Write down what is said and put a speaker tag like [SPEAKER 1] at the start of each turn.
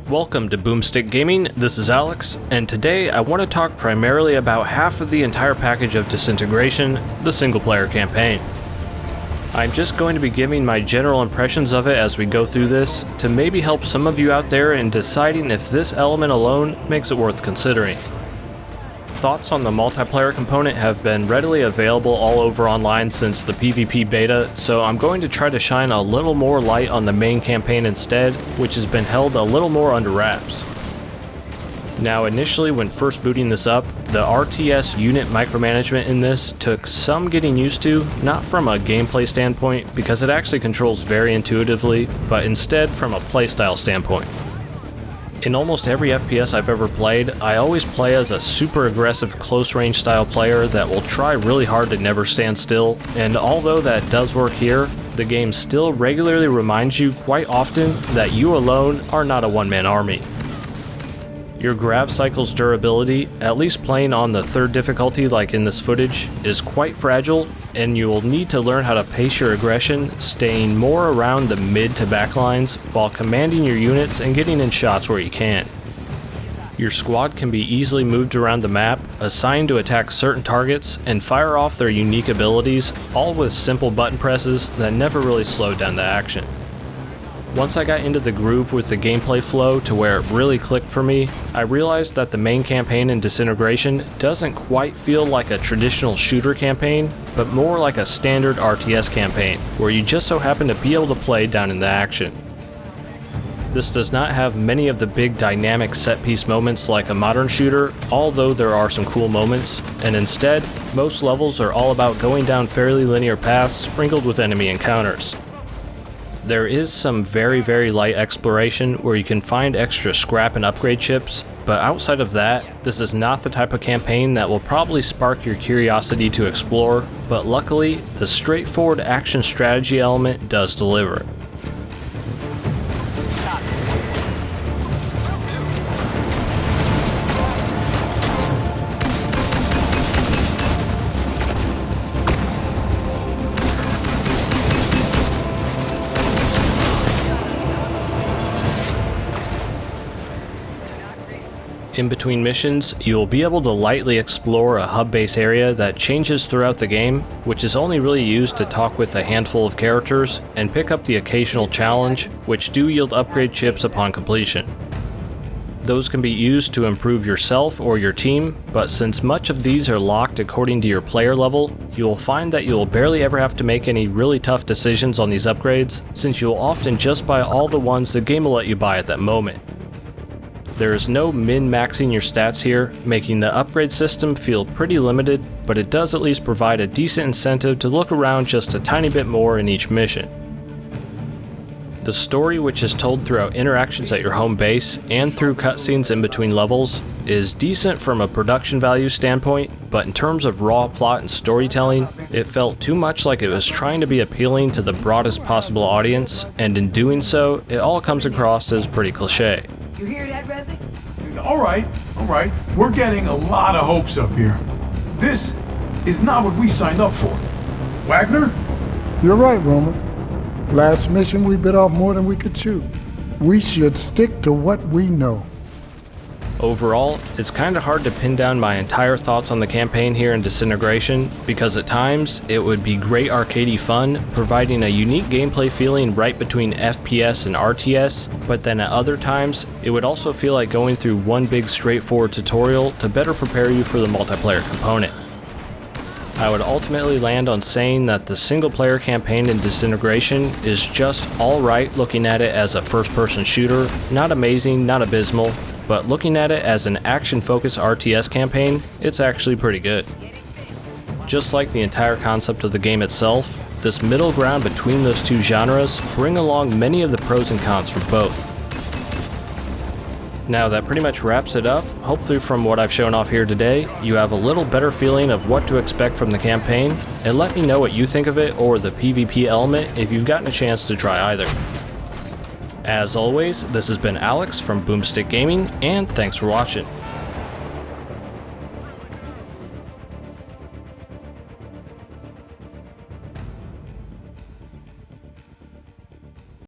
[SPEAKER 1] Welcome to Boomstick Gaming, this is Alex, and today I want to talk primarily about half of the entire package of Disintegration, the single player campaign. I'm just going to be giving my general impressions of it as we go through this, to maybe help some of you out there in deciding if this element alone makes it worth considering. Thoughts on the multiplayer component have been readily available all over online since the PvP beta, so I'm going to try to shine a little more light on the main campaign instead, which has been held a little more under wraps. Now initially when first booting this up, the RTS unit micromanagement in this took some getting used to, not from a gameplay standpoint because it actually controls very intuitively, but instead from a playstyle standpoint. In almost every FPS I've ever played, I always play as a super aggressive close range style player that will try really hard to never stand still, and although that does work here, the game still regularly reminds you quite often that you alone are not a one-man army. Your grav cycle's durability, at least playing on the 3rd difficulty like in this footage, is quite fragile, and you will need to learn how to pace your aggression, staying more around the mid to back lines while commanding your units and getting in shots where you can. Your squad can be easily moved around the map, assigned to attack certain targets, and fire off their unique abilities, all with simple button presses that never really slow down the action. Once I got into the groove with the gameplay flow to where it really clicked for me, I realized that the main campaign in Disintegration doesn't quite feel like a traditional shooter campaign, but more like a standard RTS campaign, where you just so happen to be able to play down in the action. This does not have many of the big dynamic set-piece moments like a modern shooter, although there are some cool moments, and instead, most levels are all about going down fairly linear paths sprinkled with enemy encounters. There is some very light exploration where you can find extra scrap and upgrade chips, but outside of that, this is not the type of campaign that will probably spark your curiosity to explore, but luckily, the straightforward action strategy element does deliver. In between missions, you will be able to lightly explore a hub base area that changes throughout the game, which is only really used to talk with a handful of characters and pick up the occasional challenge, which do yield upgrade chips upon completion. Those can be used to improve yourself or your team, but since much of these are locked according to your player level, you will find that you will barely ever have to make any really tough decisions on these upgrades, since you will often just buy all the ones the game will let you buy at that moment. There is no min-maxing your stats here, making the upgrade system feel pretty limited, but it does at least provide a decent incentive to look around just a tiny bit more in each mission. The story, which is told throughout interactions at your home base and through cutscenes in between levels, is decent from a production value standpoint, but in terms of raw plot and storytelling, it felt too much like it was trying to be appealing to the broadest possible audience, and in doing so, it all comes across as pretty cliché.
[SPEAKER 2] You hear that, Resi?
[SPEAKER 3] All right. We're getting a lot of hopes up here. This is not what we signed up for. Wagner?
[SPEAKER 4] You're right, Roman. Last mission we bit off more than we could chew. We should stick to what we know.
[SPEAKER 1] Overall, it's kinda hard to pin down my entire thoughts on the campaign here in Disintegration, because at times, it would be great arcadey fun, providing a unique gameplay feeling right between FPS and RTS, but then at other times, it would also feel like going through one big straightforward tutorial to better prepare you for the multiplayer component. I would ultimately land on saying that the single player campaign in Disintegration is just alright looking at it as a first-person shooter, not amazing, not abysmal, but looking at it as an action-focused RTS campaign, it's actually pretty good. Just like the entire concept of the game itself, this middle ground between those two genres bring along many of the pros and cons for both. Now that pretty much wraps it up. Hopefully from what I've shown off here today, you have a little better feeling of what to expect from the campaign, and let me know what you think of it or the PvP element if you've gotten a chance to try either. As always, this has been Alex from Boomstick Gaming, and thanks for watching.